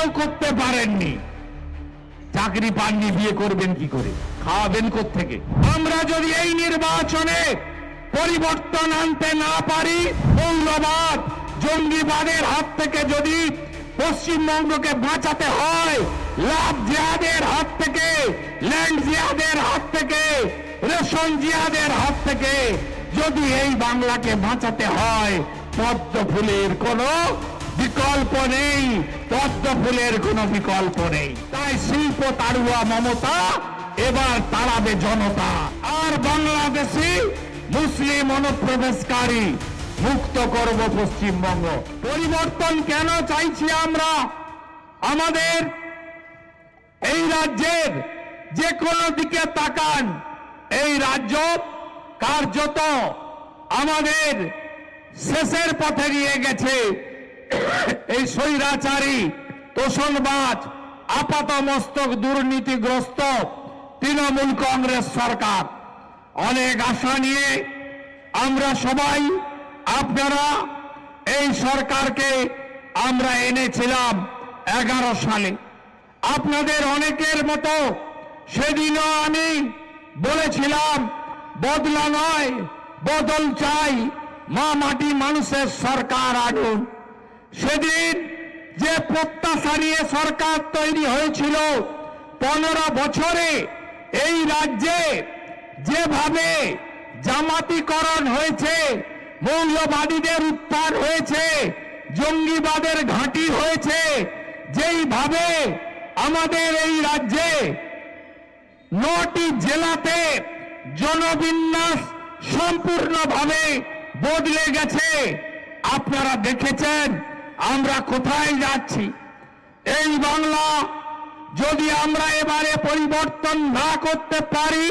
বিয়েও করতে পারেননি, চাকরি পাননি, বিয়ে করবেন কি করে, খাওয়াবেন কোত্থেকে? আমরা যদি এই নির্বাচনে পরিবর্তন আনতে না পারি, মৌলবাদ জঙ্গিবাদের হাত থেকে যদি পশ্চিমবঙ্গকে বাঁচাতে হয়, লাভ জিহাদের হাত থেকে, ল্যান্ড জিহাদের হাত থেকে, রেশন জিহাদের হাত থেকে যদি এই বাংলাকে বাঁচাতে হয়, পদ্ম ফুলের কোনো বিকল্প নেই, পদ্ম ফুলের কোনো বিকল্প নেই। তাই শিল্প তাড়ুয়া মমতা এবার তাড়াবে জনতা, আর বাংলাদেশি মুসলিম অনুপ্রবেশকারী মুক্ত করব পশ্চিমবঙ্গ। পরিবর্তন কেন চাইছি আমরা? আমাদের এই রাজ্যের যে কোনো দিকে তাকান, এই রাজ্য কার্যত আমাদের শেষের পথে নিয়ে গেছে এই স্বৈরাচারী, তোষণবাজ, আপাতমস্তক দুর্নীতিগ্রস্ত তৃণমূল কংগ্রেস সরকার। অনেক আশা নিয়ে আমরা সবাই, আপনারা এই সরকারকে আমরা এনেছিলাম 11 সালে। আপনাদের অনেকের মতো সেদিনও আমি বলেছিলাম বদলা নয়, বদল চাই, মা মাটি মানুষের সরকার আনুন। সেদিন যে প্রত্যাশা নিয়ে সরকার তৈরি হয়েছিল, 15 বছরে এই রাজ্যে যেভাবে জামাতিকরণ হয়েছে, মৌলবাদীদের উত্থান হয়েছে, জঙ্গিবাদের ঘাঁটি হয়েছে, যেইভাবে আমাদের এই রাজ্যে 9টি জেলাতে জনবিন্যাস সম্পূর্ণভাবে বদলে গেছে, আপনারা দেখেছেন আমরা কোথায় যাচ্ছি। এই বাংলা যদি আমরা এবারে পরিবর্তন না করতে পারি,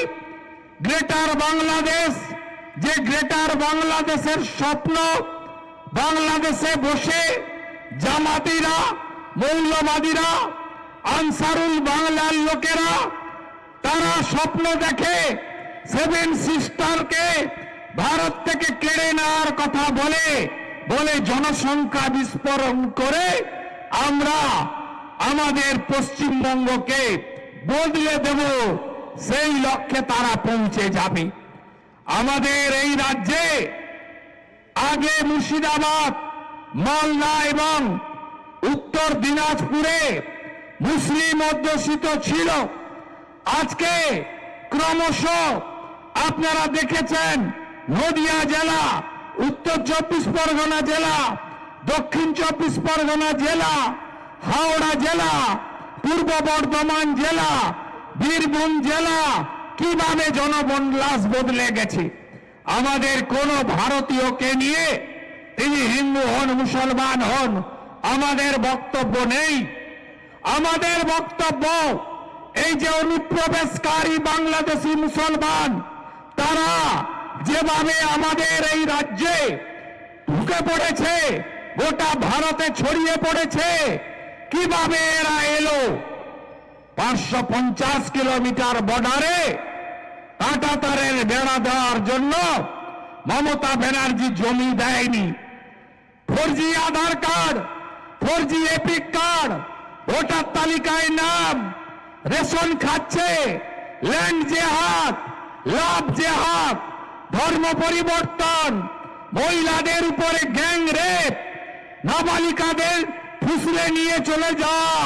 গ্রেটার বাংলাদেশ, যে গ্রেটার বাংলাদেশের স্বপ্ন, বাংলাদেশে বসে জামাতিরা, মৌলবাদীরা, আনসারুল বাংলার লোকেরা তারা স্বপ্ন দেখে 7 সিস্টারকে ভারত থেকে কেড়ে নেওয়ার কথা বলে বলে জনসংখ্যা বিস্ফোরণ করে আমরা আমাদের পশ্চিমবঙ্গকে বদলে দেব, সেই লক্ষ্যে তারা পৌঁছে যাবে। আমাদের এই রাজ্যে আগে মুর্শিদাবাদ, মালদা এবং উত্তর দিনাজপুরে মুসলিম অধ্যুষিত ছিল। আজকে ক্রমশ আপনারা দেখেছেন নদিয়া জেলা, উত্তর 24 পরগনা জেলা, দক্ষিণ 24 পরগনা জেলা, হাওড়া জেলা, পূর্ব বর্ধমান জেলা, বীরভূম জেলা কিভাবে জনবন্যাস বদলে গেছে। আমাদের কোন ভারতীয়কে নিয়ে তিনি হিন্দু হন, মুসলমান হন, আমাদের বক্তব্য নেই। আমাদের বক্তব্য এই যে অনুপ্রবেশকারী বাংলাদেশি মুসলমান, তারা যেভাবে আমাদের এই রাজ্যে ঢুকে পড়েছে, গোটা ভারতে ছড়িয়ে পড়েছে, কিভাবে এরা এলো? 550 কিলোমিটার বর্ডারে কাঁটাতারের বেড়া দেওয়ার জন্য মমতা ব্যানার্জি জমি দেয়নি। 4G Aadhaar card, 4G EPIC card, voter তালিকায় নাম, রেশন খাচ্ছে, ল্যান্ড জেহাদ, লাভ জেহাদ, ধর্ম পরিবর্তন, মহিলাদের উপরে গ্যাং রেপ, নাবালিকাদের ফুসলে নিয়ে চলে যাওয়া,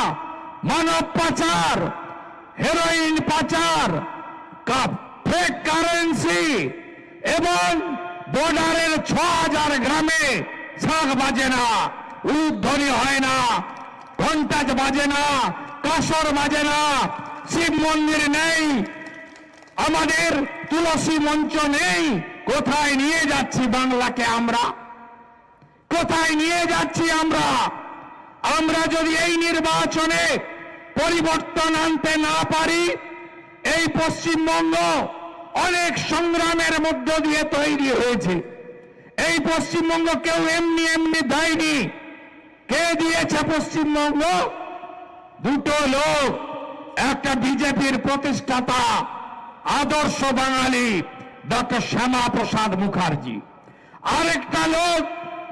মানব পাচার, হেরোইন পাচার, ফেক কারেন্সি এবং বর্ডারের 6000 গ্রামে শাঁখ বাজে না, উলুধ্বনি হয় না, ঘন্টাজ বাজে না, কাসর বাজে না, শিব মন্দির নেই, আমাদের তুলসী মঞ্চ নেই। কোথায় নিয়ে যাচ্ছি বাংলাকে আমরা? কোথায় নিয়ে যাচ্ছি আমরা? আমরা যদি এই নির্বাচনে পরিবর্তন আনতে না পারি, এই পশ্চিমবঙ্গ অনেক সংগ্রামের মধ্য দিয়ে তৈরি হয়েছে। এই পশ্চিমবঙ্গ কেউ এমনি এমনি দেয়নি। কে দিয়েছে পশ্চিমবঙ্গ? দুটো লোক, একটা বিজেপির প্রতিষ্ঠাতা আদর্শ বাঙালি ডক্টর শ্যামা প্রসাদ মুখার্জি, আরেকটা লোক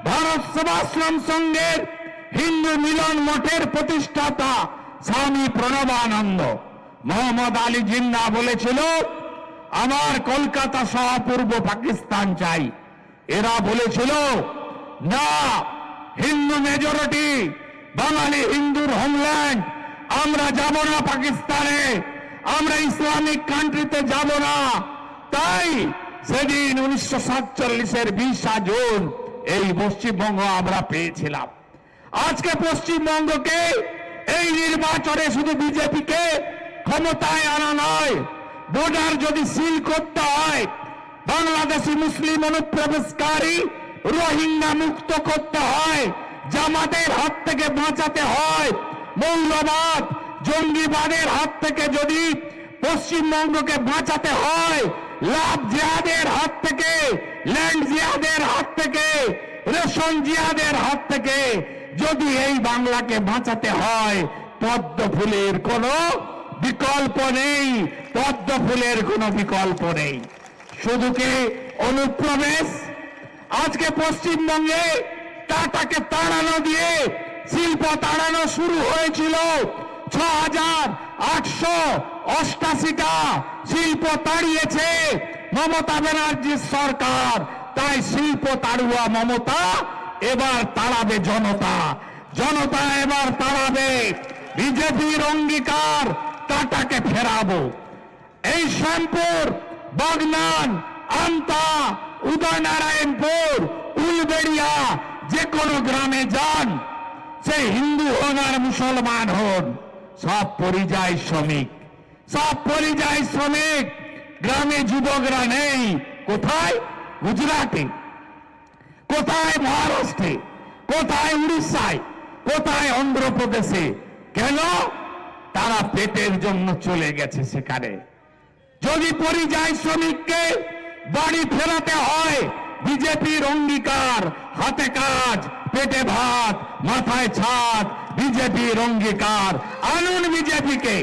ভারত সেবাশ্রম সংঘের হিন্দু মিলন মঠের প্রতিষ্ঠাতা স্বামী প্রণবানন্দ। মোহাম্মদ আলী জিন্না বলেছিল আমার কলকাতা সহ পূর্ব পাকিস্তান চাই। এরা বলেছিল না, হিন্দু মেজরিটি, বাঙালি হিন্দুর হোমল্যান্ড, আমরা যাব না পাকিস্তানে, আমরা ইসলামিক কান্ট্রিতে যাব না। তাই সেদিন 1947-এর 20 জুন এই পশ্চিমবঙ্গ আমরা পেয়েছিলাম। আজকে পশ্চিমবঙ্গকে এই নির্বাচনে শুধু বিজেপিকে ক্ষমতায় আনা নয়, বর্ডার যদি সিল করতে হয়, বাংলাদেশি মুসলিম অনুপ্রবেশকারী রোহিঙ্গা মুক্ত করতে হয়, জামাতের হাত থেকে বাঁচাতে হয়, মৌলবাদ জঙ্গিবাদের হাত থেকে যদি পশ্চিমবঙ্গকে বাঁচাতে হয়, লাভ জিহাদের হাত থেকে, ল্যান্ড জিহাদের হাত থেকে, রেশন জিহাদের হাত থেকে যদি এই বাংলাকে বাঁচাতে হয়, পদ্ম ফুলের কোনো বিকল্প নেই, পদ্ম ফুলের কোনো বিকল্প নেই। শুধু কি অনুপ্রবেশ? আজকে পশ্চিমবঙ্গে টাটাকে তাড়ানো দিয়ে শিল্প তাড়ানো শুরু হয়েছিল। 6,888টা শিল্প তাড়িয়েছে মমতা ব্যানার্জির সরকার। তাই শিল্প তাড়ুয়া মমতা এবার তাড়াবে জনতা, জনতা এবার তাড়াবে। বিজেপির অঙ্গীকার টাটাকে ফেরাবো। এই শ্যামপুর, বাগনান, আমতা, উদয়নারায়ণপুর, উলবেড়িয়া যে কোনো গ্রামে যান, সে হিন্দু হন আর মুসলমান হন, সব পরিযায়ী শ্রমিক, সব পরিযায়ী শ্রমিক। গ্রামে যুবকরা নেই। কোথায়? গুজরাটে, কোথায় মহারাষ্ট্রে, কোথায় উড়িষ্যায়, কোথায় অন্ধ্রপ্রদেশে। কেন? তারা পেটের জন্য চলে গেছে সেখানে। যদি পরিযায়ী শ্রমিককে বাড়ি ফেরাতে হয়, বিজেপির অঙ্গীকার হাতে কাজ, পেটে ভাত, মাথায় ছাদ, বিজেপির অঙ্গীকার। আনুন বিজেপিকে।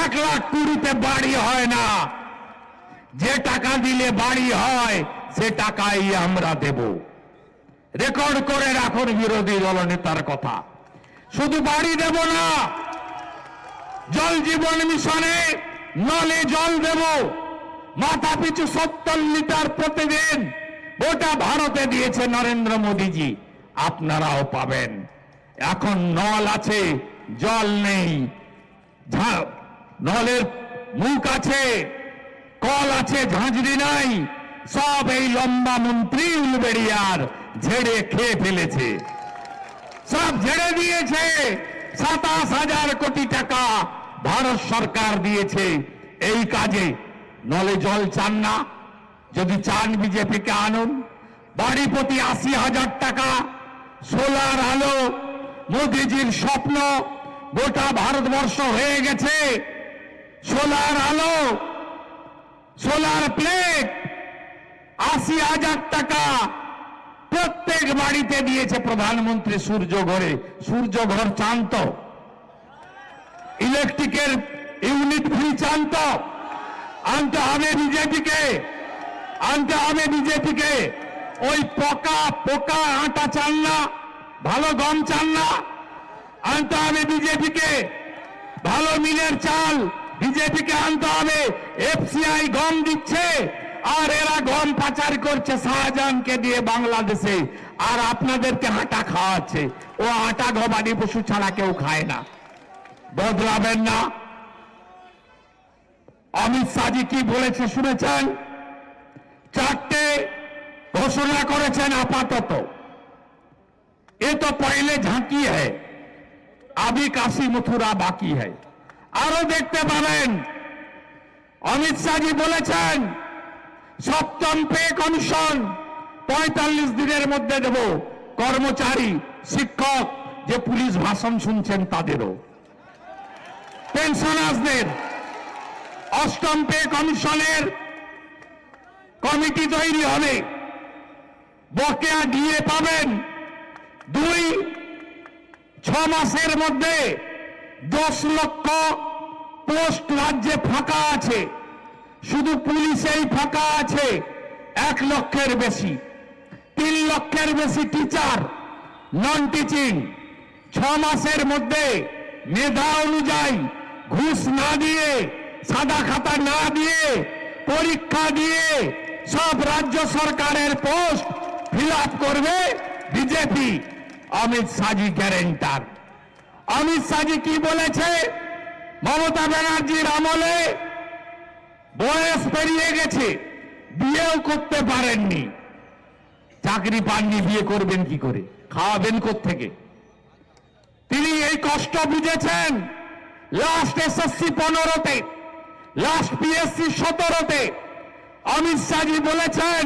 1,20,000 বাড়ি হয় না, যে টাকা দিলে বাড়ি হয় সে টাকাই আমরা দেব। রেকর্ড করে রাখুন বিরোধী দলনেতার কথা। শুধু বাড়ি দেব না, জল জীবন মিশনে নলে জল দেব। মাথা পিছু 70 লিটার প্রতিদিন গোটা ভারতে দিয়েছে নরেন্দ্র মোদীজি, আপনারাও পাবেন। এখন নল আছে, জল নেই। নলের মুখ আছে, কল আছে, ঝাঁঝরি নাই। সব এই লম্বা মন্ত্রী উলবেড়িয়ার ঝেড়ে খেয়ে ফেলেছে, সব ঝেড়ে দিয়েছে। 27,000 কোটি টাকা ভারত সরকার দিয়েছে এই কাজে। নলে জল চান না? যদি চান বিজেপিকে আনুন। বাড়ি প্রতি 80,000 টাকা, সোলার আলো, মোদীজির স্বপ্ন গোটা ভারতবর্ষ হয়ে গেছে। সোলার আলো, সোলার প্লেট 80,000 টাকা প্রত্যেক বাড়িতে দিয়েছে প্রধানমন্ত্রী। সূর্য ঘরে, সূর্য ঘর চান তো? ইলেকট্রিকের ইউনিট ফ্রি চান তো? আনতে হবে বিজেপিকে, আনতে হবে বিজেপিকে। ওই পোকা পোকা আটা চান না, ভালো গম চান না, আনতে হবে বিজেপিকে। ভালো মিলের চাল বিজেপিকে আনতে হবে। এফসিআই গম দিচ্ছে আর এরা গম পাচার করছে শাহজাহানকে দিয়ে বাংলাদেশে, আর আপনাদেরকে আটা খাওয়াচ্ছে। ও আটা গবাদি পশু ছাড়া কেউ খায় না। বদলাবেন না। অমিত শাহজি কি বলেছে শুনেছেন? 4টে ঘোষণা করেছেন আপাতত। এ তো পহলে ঝাঁকি হ্যায়, আবি কাশি মথুরা বাকি হ্যায়। আরো দেখতে পাবেন অমিত শাহজি বলেছেন 7ম পে কমিশন 45 দিনের মধ্যে দেব। কর্মচারী, শিক্ষক, যে পুলিশ ভাষণ শুনছেন তাদেরও, পেনশনারদের 8ম পে কমিশনের কমিটি তৈরি হবে। বকেয়া ডিএ পাবেন। 6 মাসের মধ্যে 10 লক্ষ পোস্ট রাজ্যে ফাঁকা আছে। শুধু পুলিশেই ফাঁকা আছে 1 লক্ষের বেশি। 3 লক্ষের বেশি টিচার, নন টিচিং 6 মাসের মধ্যে মেধা অনুযায়ী ঘুষ না দিয়ে, সাদা খাতা না দিয়ে, পরীক্ষা দিয়ে সব রাজ্য সরকারের পোস্ট ফিল আপ করবে বিজেপি। অমিত শাহজি গ্যারেন্টার। অমিত শাহজি কি বলেছে? মমতা ব্যানার্জির আমলে বয়স পেরিয়ে গেছে, বিয়েও করতে পারেননি, চাকরি পাননি, বিয়ে করবেন কি করে, খাওয়াবেন কোত্থেকে? তিনি এই কষ্ট বুঝেছেন last SSC 15-তে, last PSC 17-তে। Amit Shahji বলেছেন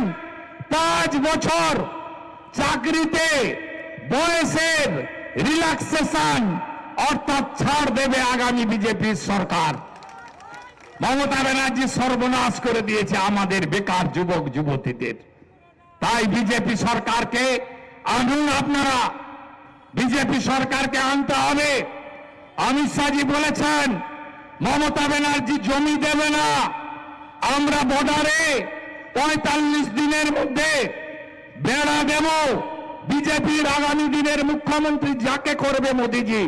5 বছর চাকরিতে বয়সের রিল্যাক্সেশন অর্থাৎ ছাড় দেবে আগামী বিজেপির সরকার। মমতা ব্যানার্জি সর্বনাশ করে দিয়েছে আমাদের বেকার যুবক যুবতীদের। তাই বিজেপি সরকারকে আনুন, আপনারা বিজেপি সরকারকে আনতে হবে। অমিত শাহজি বলেছেন মমতা ব্যানার্জি জমি দেবে না, আমরা বর্ডারে 45 দিনের মধ্যে বেড়া দেব। বিজেপির আগামী দিনের মুখ্যমন্ত্রী যাকে করবে মোদীজি,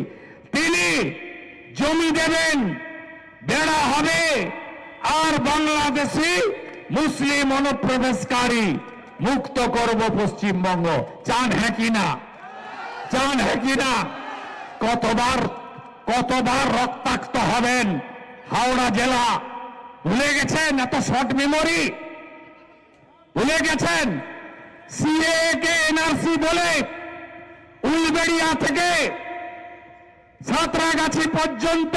তিনি জমি দেবেন, বেড়া হবে, আর বাংলাদেশি মুসলিম অনুপ্রবেশকারী মুক্ত করব পশ্চিমবঙ্গ। চান হ্যাঁ কিনা? চান হ্যাঁ কিনা? কতবার রক্তাক্ত হবেন? হাওড়া জেলা ভুলে গেছেন? এত শর্ট মেমোরি ভুলে গেছেন? সিএ কে এনআরসি বলে উলবেড়িয়া থেকে সাঁতরাগাছি পর্যন্ত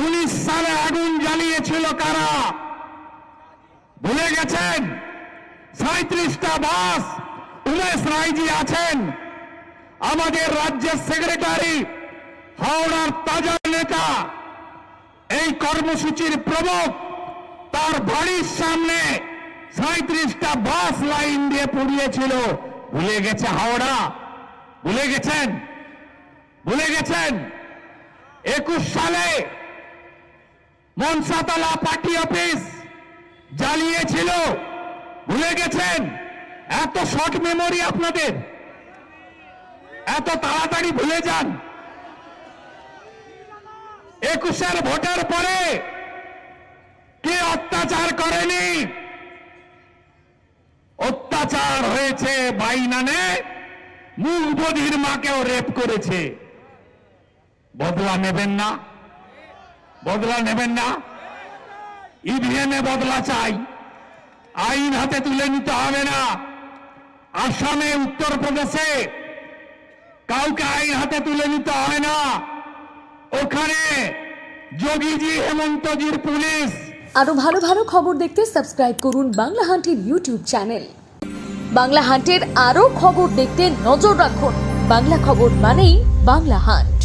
19 সালে আগুন জ্বালিয়েছিল কারা? ভুলে গেছেন? 37টা বাস, উমেশ রায়জি আছেন আমাদের রাজ্যের সেক্রেটারি, হাওড়ার তাজা নেতা, এই কর্মসূচির প্রমুখ, তার বাড়ির সামনে 37টা বাস লাইন দিয়ে পুড়িয়েছিল। ভুলে গেছে হাওড়া? ভুলে গেছেন? ভুলে গেছেন? 21 সালে মনসাতলা পার্টি অফিস জ্বালিয়েছিল। ভুলে গেছেন? এত শর্ট মেমোরি আপনাদের, এত তাড়াতাড়ি ভুলে যান। 21-এর ভোটের পরে কে অত্যাচার করেনি? অত্যাচার হয়েছে বাইনানে, মুখ বধির মাকেও রেপ করেছে। বদলা নেবেন না? বদলা নেবেন না? ইভিএমে বদলা চাই, আইন হাতে তুলে নিতে হবে না। আসামে, উত্তরপ্রদেশে কাউকে আইন হাতে তুলে নিতে হয় না। ওখানে যোগীজি, হেমন্তজির পুলিশ। আরো ভালো ভালো খবর দেখতে সাবস্ক্রাইব করুন বাংলা হান্টের ইউটিউব চ্যানেল। বাংলা হান্টের আরো খবর দেখতে নজর রাখুন। বাংলা খবর মানেই বাংলা হান্ট।